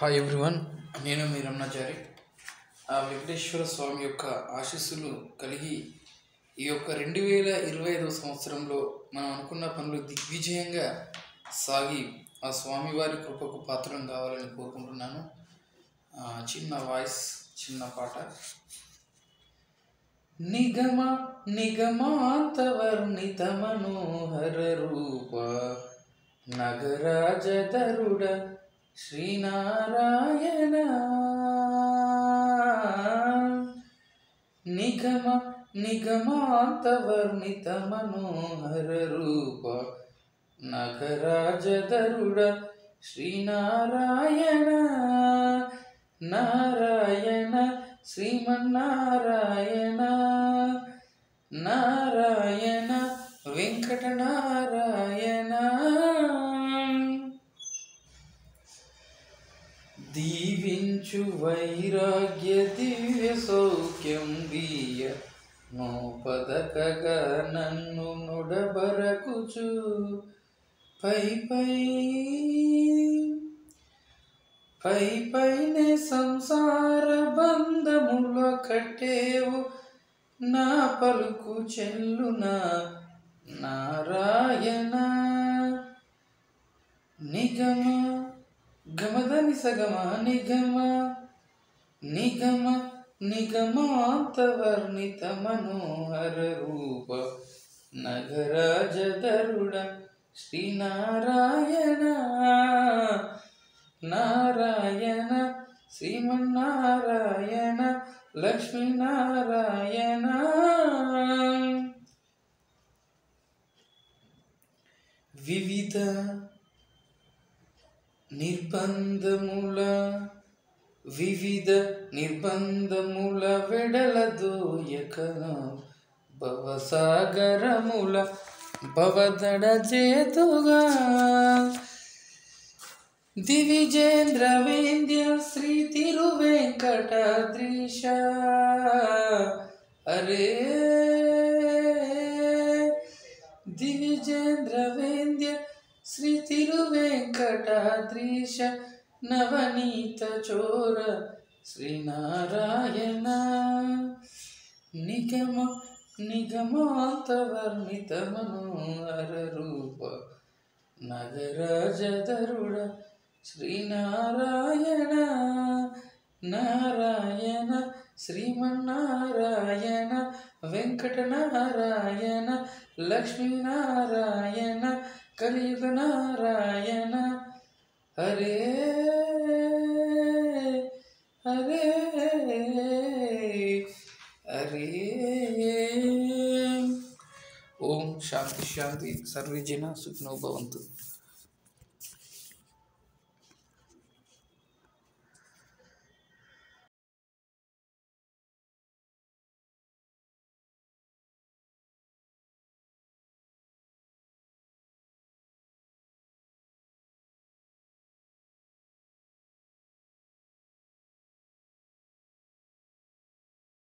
Hi everyone, నేను మీ రమణాచారి. ఆ వెంకటేశ్వర స్వామి యొక్క ఆశీస్సులు కలిగి ఈ యొక్క 2025 సంవత్సరంలో మనం అనుకున్న పనులు దిగ్విజయంగా సాగి ఆ స్వామివారి కృపకు పాత్రం కావాలని కోరుకుంటున్నాను. చిన్న వాయిస్, చిన్న పాట. నిగమ నిగమాంతవర్ణిత మనోహర రూప నగరాజధరుడ శ్రీనారాయణ. నిగమ నిగమాంతవర్ణిత మనోహర రూప నగరాజధరుడ శ్రీనారాయణ. నారాయణ శ్రీమన్నారాయణ, నారాయణ వెంకటనారాయణ. దీవించు వైరాగ్య దివ్య సౌఖ్యం వీయ నోపదకగా నన్ను నుడబరకుచు పై పైనే సంసార బంధములో కట్టేవు నా పలుకు చెల్లునా నారాయణ. నిగమ గమదని సగమ నిగమ నిగమ నిగమాంతవర్ణిత మనోహర రూప నగరాజధరుడ శ్రీనారాయణ. నారాయణ శ్రీమన్నారాయణ లక్ష్మీనారాయణ. వివిధ నిర్బంధముల వెడలదోయకను భవసాగరముల భవదడ చేతుగా దివిజేంద్ర వేంద్య శ్రీ తిరువెంకటాద్రీశ. అరే దివిజేంద్ర వేంద్య శ్రీ తిరువెంకటాద్రీశ నవనీత చోర శ్రీనారాయణ. నిగమ నిగమాంతవర్ణిత మనోహర రూప నగరాజధరుడ శ్రీనారాయణ. నారాయణ శ్రీమన్నారాయణ వెంకటనారాయణ లక్ష్మీనారాయణ కలియుగ నారాయణ. హరే హరే హరే. ఓం శాంతి శాంతి. సర్వే జన సుఖినో భవంతు.